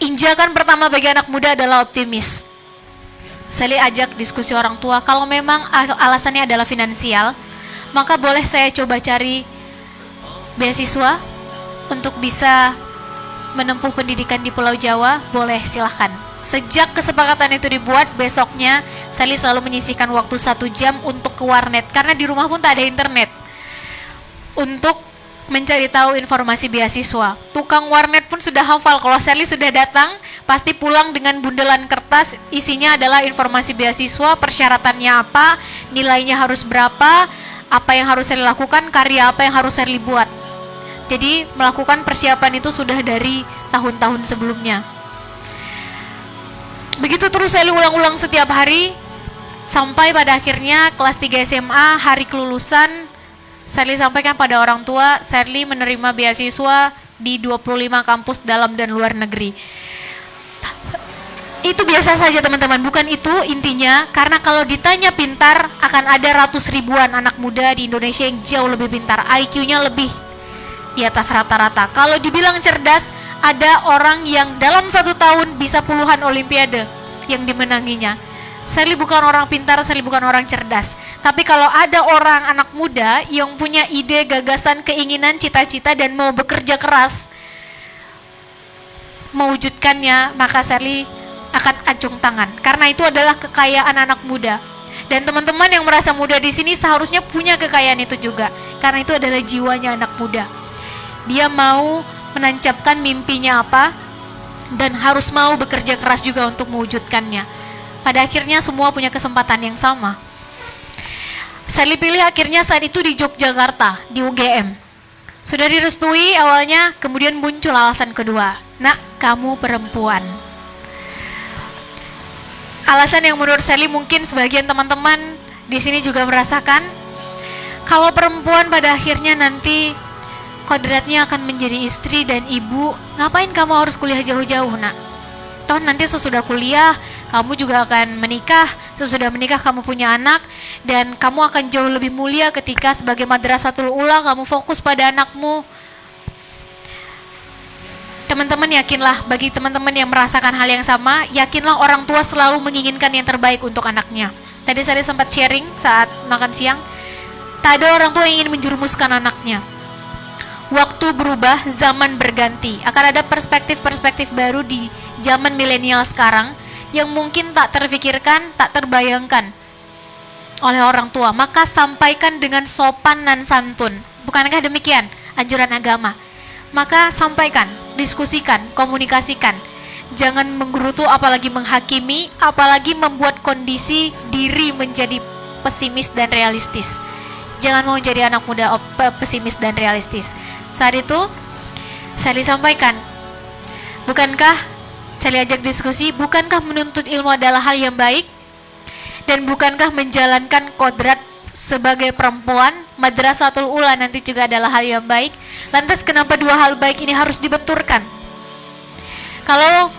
Injakan pertama bagi anak muda adalah optimis. Sally ajak diskusi orang tua, kalau memang alasannya adalah finansial, maka boleh saya coba cari beasiswa untuk bisa menempuh pendidikan di Pulau Jawa, boleh, silahkan. Sejak kesepakatan itu dibuat, besoknya Sally selalu menyisihkan waktu 1 jam untuk ke warnet, karena di rumah pun tak ada internet, untuk mencari tahu informasi beasiswa. Tukang warnet pun sudah hafal, kalau Sally sudah datang, pasti pulang dengan bundelan kertas, isinya adalah informasi beasiswa, persyaratannya apa, nilainya harus berapa, apa yang harus Sally lakukan, karya apa yang harus Sally buat. Jadi melakukan persiapan itu sudah dari tahun-tahun sebelumnya. Begitu terus Sally ulang-ulang setiap hari, sampai pada akhirnya kelas 3 SMA, hari kelulusan, Sally sampaikan pada orang tua, Sally menerima beasiswa di 25 kampus dalam dan luar negeri. Itu biasa saja teman-teman, bukan itu intinya, karena kalau ditanya pintar, akan ada ratus ribuan anak muda di Indonesia yang jauh lebih pintar, IQ-nya lebih di atas rata-rata. Kalau dibilang cerdas, ada orang yang dalam 1 tahun bisa puluhan olimpiade yang dimenanginya. Sally bukan orang pintar, Sally bukan orang cerdas. Tapi kalau ada orang anak muda yang punya ide, gagasan, keinginan, cita-cita dan mau bekerja keras mewujudkannya, maka Sally akan acung tangan. Karena itu adalah kekayaan anak muda. Dan teman-teman yang merasa muda di sini seharusnya punya kekayaan itu juga. Karena itu adalah jiwanya anak muda. Dia mau menancapkan mimpinya apa dan harus mau bekerja keras juga untuk mewujudkannya. Pada akhirnya semua punya kesempatan yang sama. Sally pilih akhirnya saat itu di Yogyakarta, di UGM. Sudah direstui awalnya, kemudian muncul alasan kedua. Nak, kamu perempuan. Alasan yang menurut Sally mungkin sebagian teman-teman di sini juga merasakan, kalau perempuan pada akhirnya nanti kodratnya akan menjadi istri dan ibu, ngapain kamu harus kuliah jauh-jauh, nak? Toh nanti sesudah kuliah, kamu juga akan menikah, sesudah menikah kamu punya anak, dan kamu akan jauh lebih mulia ketika sebagai madrasatul ula kamu fokus pada anakmu. Teman-teman yakinlah, bagi teman-teman yang merasakan hal yang sama, yakinlah orang tua selalu menginginkan yang terbaik untuk anaknya. Tadi saya sempat sharing saat makan siang, tak ada orang tua yang ingin menjerumuskan anaknya. Waktu berubah, zaman berganti. Akan ada perspektif-perspektif baru di zaman milenial sekarang yang mungkin tak terfikirkan, tak terbayangkan oleh orang tua. Maka sampaikan dengan sopan dan santun. Bukankah demikian anjuran agama? Maka sampaikan, diskusikan, komunikasikan. Jangan menggerutu, apalagi menghakimi, apalagi membuat kondisi diri menjadi pesimis dan realistis. Jangan mau jadi anak muda pesimis dan realistis. Saat itu Sally sampaikan, bukankah Sally ajak diskusi, bukankah menuntut ilmu adalah hal yang baik? Dan bukankah menjalankan kodrat sebagai perempuan, madrasatul ula nanti juga adalah hal yang baik? Lantas kenapa dua hal baik ini harus dibenturkan? Kalau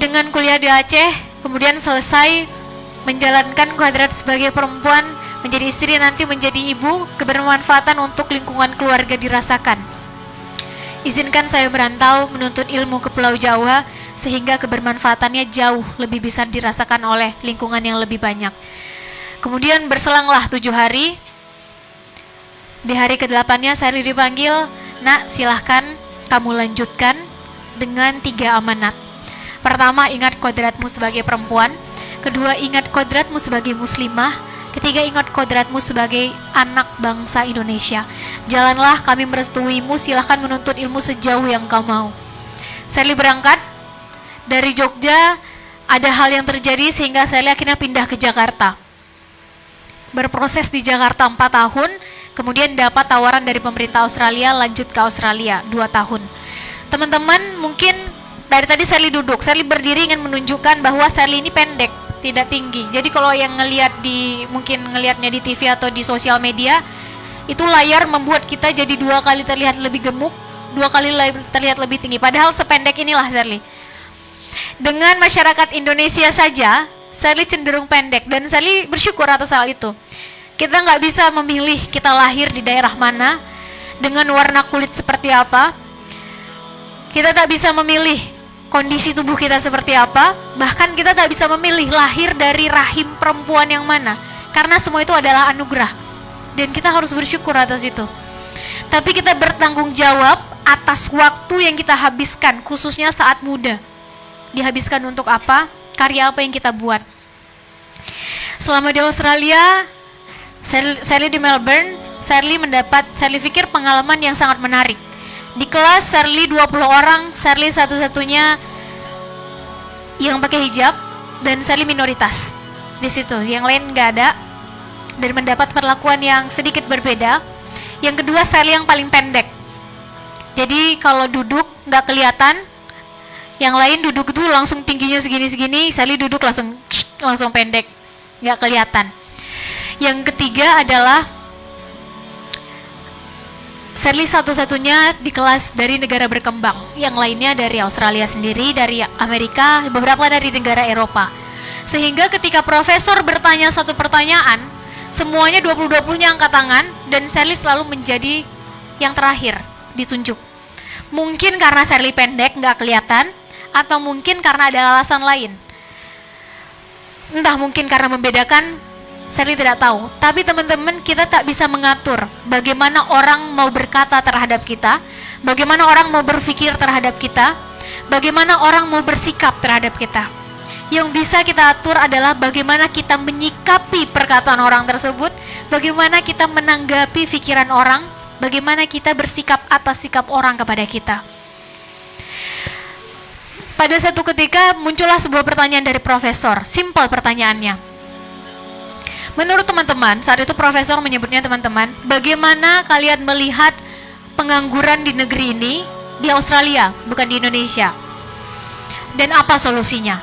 dengan kuliah di Aceh, kemudian selesai menjalankan kodrat sebagai perempuan, menjadi istri, nanti menjadi ibu, kebermanfaatan untuk lingkungan keluarga dirasakan. Izinkan saya merantau menuntut ilmu ke Pulau Jawa, sehingga kebermanfaatannya jauh lebih bisa dirasakan oleh lingkungan yang lebih banyak. Kemudian berselanglah 7 hari. Di hari ke-8-nya saya dipanggil, nak silahkan kamu lanjutkan dengan 3 amanat. Pertama, ingat kodratmu sebagai perempuan. Kedua, ingat kodratmu sebagai muslimah. Ketiga, ingat kodratmu sebagai anak bangsa Indonesia. Jalanlah, kami merestuimu, silahkan menuntut ilmu sejauh yang kau mau. Sally berangkat dari Jogja, ada hal yang terjadi sehingga Sally akhirnya pindah ke Jakarta. Berproses di Jakarta 4 tahun, kemudian dapat tawaran dari pemerintah Australia, lanjut ke Australia 2 tahun. Teman-teman mungkin dari tadi Sally duduk, Sally berdiri ingin menunjukkan bahwa Sally ini pendek, tidak tinggi. Jadi kalau yang mungkin ngelihatnya di TV atau di sosial media, itu layar membuat kita jadi 2 kali terlihat lebih gemuk, 2 kali terlihat lebih tinggi. Padahal sependek inilah Sally. Dengan masyarakat Indonesia saja, Sally cenderung pendek, dan Sally bersyukur atas hal itu. Kita nggak bisa memilih kita lahir di daerah mana, dengan warna kulit seperti apa. Kita tak bisa memilih kondisi tubuh kita seperti apa, bahkan kita tak bisa memilih lahir dari rahim perempuan yang mana, karena semua itu adalah anugerah dan kita harus bersyukur atas itu. Tapi kita bertanggung jawab atas waktu yang kita habiskan, khususnya saat muda. Dihabiskan untuk apa? Karya apa yang kita buat. Selama di Australia, Sally di Melbourne, Sally pikir pengalaman yang sangat menarik. Di kelas Sally 20 orang, Sally satu-satunya yang pakai hijab dan Sally minoritas. Di situ, yang lain nggak ada dan mendapat perlakuan yang sedikit berbeda. Yang kedua, Sally yang paling pendek. Jadi kalau duduk nggak kelihatan, yang lain duduk itu langsung tingginya segini-segini, Sally duduk langsung pendek, nggak kelihatan. Yang ketiga adalah Sally satu-satunya di kelas dari negara berkembang. Yang lainnya dari Australia sendiri, dari Amerika, beberapa dari negara Eropa. Sehingga ketika profesor bertanya satu pertanyaan, semuanya 20-20-nya angkat tangan, dan Sally selalu menjadi yang terakhir ditunjuk. Mungkin karena Sally pendek, nggak kelihatan, atau mungkin karena ada alasan lain. Entah mungkin karena membedakan, Sally tidak tahu. Tapi teman-teman, kita tak bisa mengatur bagaimana orang mau berkata terhadap kita, bagaimana orang mau berpikir terhadap kita, bagaimana orang mau bersikap terhadap kita. Yang bisa kita atur adalah bagaimana kita menyikapi perkataan orang tersebut, bagaimana kita menanggapi pikiran orang, bagaimana kita bersikap atas sikap orang kepada kita. Pada satu ketika muncullah sebuah pertanyaan dari profesor, simpel pertanyaannya. Menurut teman-teman, saat itu profesor menyebutnya teman-teman, bagaimana kalian melihat pengangguran di negeri ini, di Australia, bukan di Indonesia? Dan apa solusinya?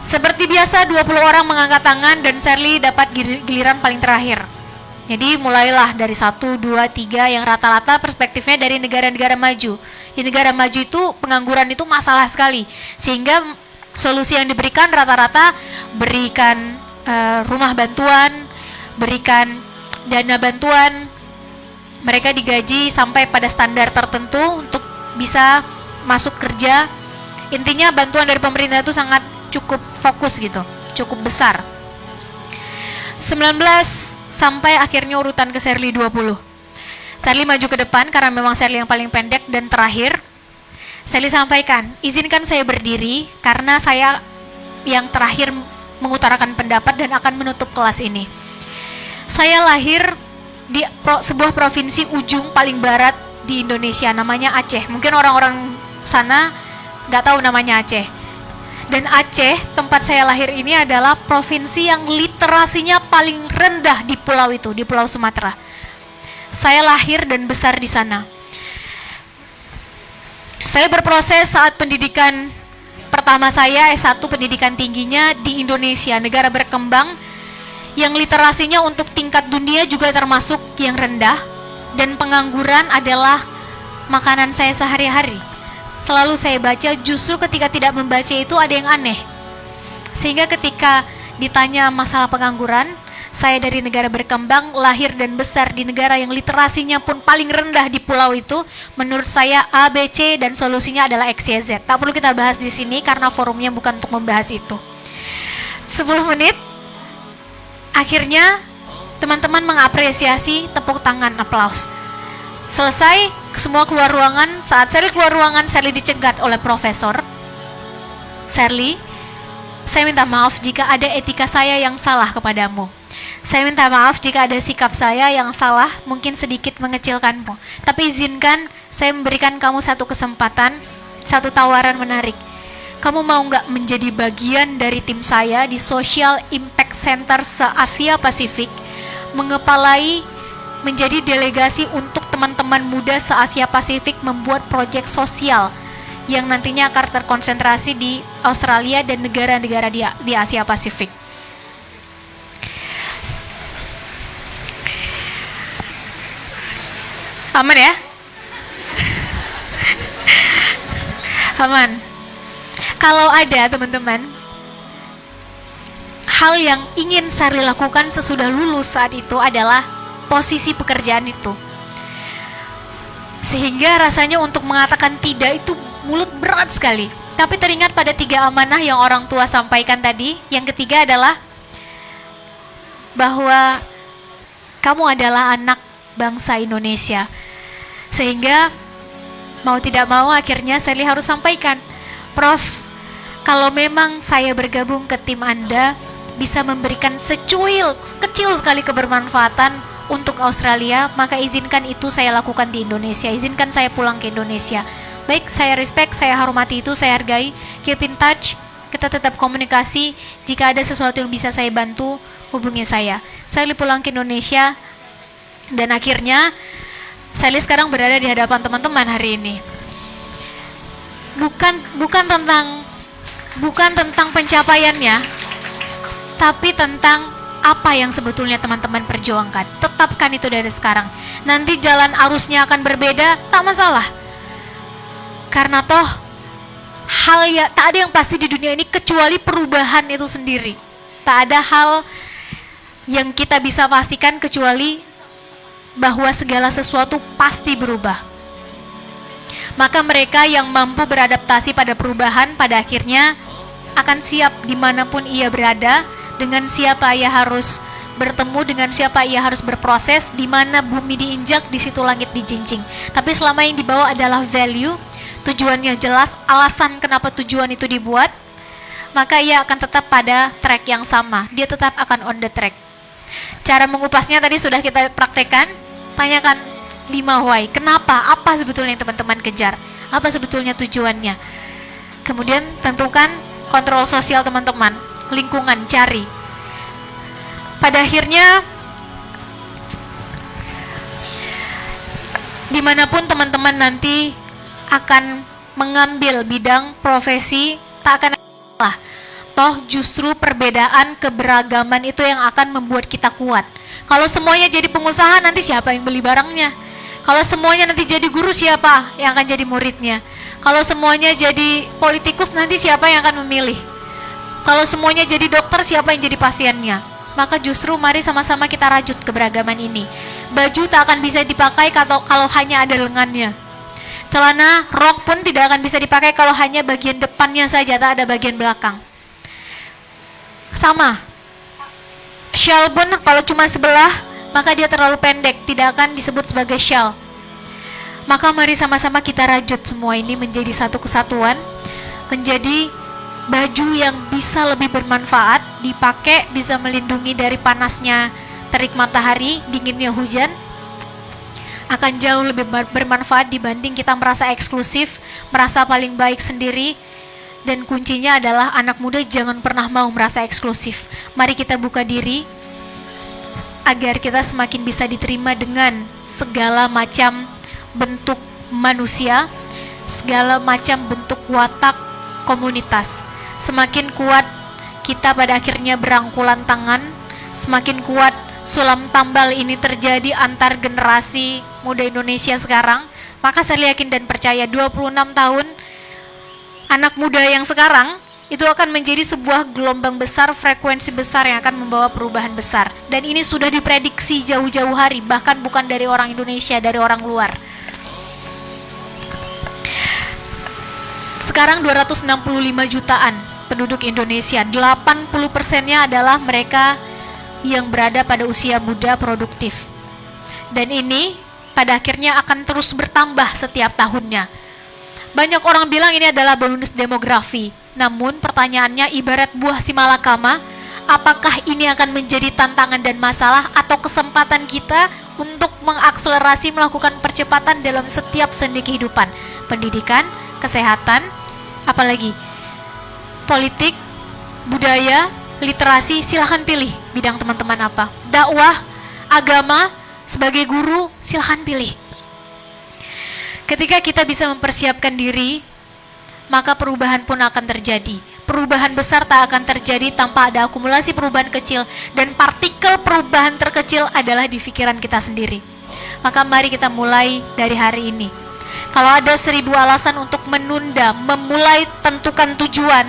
Seperti biasa 20 orang mengangkat tangan dan Sally dapat giliran paling terakhir. Jadi mulailah dari 1, 2, 3 yang rata-rata perspektifnya dari negara-negara maju. Di negara maju itu pengangguran itu masalah sekali. Sehingga solusi yang diberikan rata-rata berikan rumah bantuan, berikan dana bantuan, mereka digaji sampai pada standar tertentu untuk bisa masuk kerja. Intinya bantuan dari pemerintah itu sangat cukup fokus gitu, cukup besar. 19 sampai akhirnya urutan ke Sally 20. Sally maju ke depan karena memang Sally yang paling pendek dan terakhir. Sally sampaikan, izinkan saya berdiri karena saya yang terakhir mengutarakan pendapat dan akan menutup kelas ini. Saya lahir di sebuah provinsi ujung paling barat di Indonesia, namanya Aceh. Mungkin orang-orang sana nggak tahu namanya Aceh. Dan Aceh, tempat saya lahir ini adalah provinsi yang literasinya paling rendah di pulau itu, di Pulau Sumatera. Saya lahir dan besar di sana. Saya berproses saat pendidikan pertama saya S1 pendidikan tingginya di Indonesia, negara berkembang yang literasinya untuk tingkat dunia juga termasuk yang rendah, dan pengangguran adalah makanan saya sehari-hari. Selalu saya baca, justru ketika tidak membaca itu ada yang aneh. Sehingga ketika ditanya masalah pengangguran, saya dari negara berkembang, lahir dan besar di negara yang literasinya pun paling rendah di pulau itu, menurut saya A, B, C dan solusinya adalah X, Y, Z. Tak perlu kita bahas di sini karena forumnya bukan untuk membahas itu. 10 menit, akhirnya teman-teman mengapresiasi, tepuk tangan, aplaus. Selesai, semua keluar ruangan. Saat Sally keluar ruangan, Sally dicegat oleh profesor. Sally, saya minta maaf jika ada etika saya yang salah kepadamu. Saya minta maaf jika ada sikap saya yang salah, mungkin sedikit mengecilkanmu. Tapi izinkan saya memberikan kamu satu kesempatan, satu tawaran menarik. Kamu mau nggak menjadi bagian dari tim saya di Social Impact Center se-Asia Pasifik, mengepalai, menjadi delegasi untuk teman-teman muda se-Asia Pasifik membuat proyek sosial yang nantinya akan terkonsentrasi di Australia dan negara-negara di Asia Pasifik. Aman ya? Aman. Kalau ada teman-teman hal yang ingin Sally lakukan sesudah lulus saat itu adalah posisi pekerjaan itu, sehingga rasanya untuk mengatakan tidak itu mulut berat sekali. Tapi teringat pada 3 amanah yang orang tua sampaikan tadi. Yang ketiga adalah bahwa kamu adalah anak bangsa Indonesia. Sehingga mau tidak mau akhirnya Sally harus sampaikan, Prof, kalau memang saya bergabung ke tim Anda bisa memberikan secuil kecil sekali kebermanfaatan untuk Australia, maka izinkan itu saya lakukan di Indonesia, izinkan saya pulang ke Indonesia. Baik, saya respect, saya hormati itu, saya hargai. Keep in touch, kita tetap komunikasi. Jika ada sesuatu yang bisa saya bantu, hubungi saya. Sally pulang ke Indonesia, dan akhirnya Sally sekarang berada di hadapan teman-teman hari ini. Bukan tentang pencapaiannya, tapi tentang apa yang sebetulnya teman-teman perjuangkan. Tetapkan itu dari sekarang. Nanti jalan arusnya akan berbeda, tak masalah. Karena toh tak ada yang pasti di dunia ini kecuali perubahan itu sendiri. Tak ada hal yang kita bisa pastikan kecuali bahwa segala sesuatu pasti berubah. Maka mereka yang mampu beradaptasi pada perubahan pada akhirnya akan siap dimanapun ia berada, dengan siapa ia harus bertemu, dengan siapa ia harus berproses, di mana bumi diinjak, di situ langit dijinjing. Tapi selama yang dibawa adalah value, tujuannya jelas, alasan kenapa tujuan itu dibuat, maka ia akan tetap pada track yang sama. Dia tetap akan on the track. Cara mengupasnya tadi sudah kita praktekkan. Tanyakan 5 why. Kenapa? Apa sebetulnya yang teman-teman kejar? Apa sebetulnya tujuannya? Kemudian tentukan kontrol sosial teman-teman, lingkungan, cari. Pada akhirnya, dimanapun teman-teman nanti akan mengambil bidang profesi, tak akan salah. Toh justru perbedaan, keberagaman itu yang akan membuat kita kuat. Kalau semuanya jadi pengusaha, nanti siapa yang beli barangnya? Kalau semuanya nanti jadi guru, siapa yang akan jadi muridnya? Kalau semuanya jadi politikus, nanti siapa yang akan memilih? Kalau semuanya jadi dokter, siapa yang jadi pasiennya? Maka justru mari sama-sama kita rajut keberagaman ini. Baju tak akan bisa dipakai kalau hanya ada lengannya. Celana, rok pun tidak akan bisa dipakai kalau hanya bagian depannya saja, tak ada bagian belakang. Sama, shawl pun kalau cuma sebelah, maka dia terlalu pendek, tidak akan disebut sebagai shawl. Maka mari sama-sama kita rajut semua ini menjadi satu kesatuan, menjadi baju yang bisa lebih bermanfaat, dipakai, bisa melindungi dari panasnya terik matahari, dinginnya hujan, akan jauh lebih bermanfaat dibanding kita merasa eksklusif, merasa paling baik sendiri. Dan kuncinya adalah anak muda jangan pernah mau merasa eksklusif. Mari kita buka diri agar kita semakin bisa diterima dengan segala macam bentuk manusia, segala macam bentuk watak komunitas. Semakin kuat kita pada akhirnya berangkulan tangan, semakin kuat sulam tambal ini terjadi antar generasi muda Indonesia sekarang. Maka saya yakin dan percaya 26 tahun anak muda yang sekarang itu akan menjadi sebuah gelombang besar, frekuensi besar yang akan membawa perubahan besar. Dan ini sudah diprediksi jauh-jauh hari, bahkan bukan dari orang Indonesia, dari orang luar. Sekarang 265 jutaan penduduk Indonesia, 80%-nya adalah mereka yang berada pada usia muda produktif. Dan ini pada akhirnya akan terus bertambah setiap tahunnya. Banyak orang bilang ini adalah bonus demografi. Namun pertanyaannya ibarat buah si malakama, apakah ini akan menjadi tantangan dan masalah atau kesempatan kita untuk mengakselerasi, melakukan percepatan dalam setiap sendi kehidupan? Pendidikan, kesehatan, apalagi politik, budaya, literasi, silahkan pilih bidang teman-teman apa. Dakwah, agama, sebagai guru, silahkan pilih. Ketika kita bisa mempersiapkan diri, maka perubahan pun akan terjadi. Perubahan besar tak akan terjadi tanpa ada akumulasi perubahan kecil, dan partikel perubahan terkecil adalah di pikiran kita sendiri. Maka mari kita mulai dari hari ini. Kalau ada 1000 alasan untuk menunda, memulai, tentukan tujuan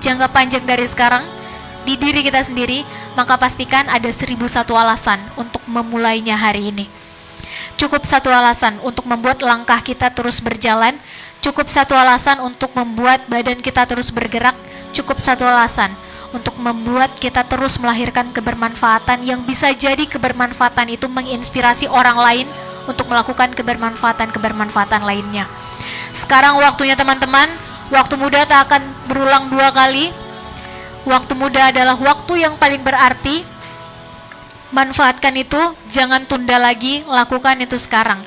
jangka panjang dari sekarang di diri kita sendiri, maka pastikan ada 1001 alasan untuk memulainya hari ini. Cukup satu alasan untuk membuat langkah kita terus berjalan. Cukup satu alasan untuk membuat badan kita terus bergerak, cukup satu alasan untuk membuat kita terus melahirkan kebermanfaatan yang bisa jadi kebermanfaatan itu menginspirasi orang lain untuk melakukan kebermanfaatan lainnya. Sekarang waktunya teman-teman, waktu muda tak akan berulang 2 kali. Waktu muda adalah waktu yang paling berarti. Manfaatkan itu, jangan tunda lagi, lakukan itu sekarang.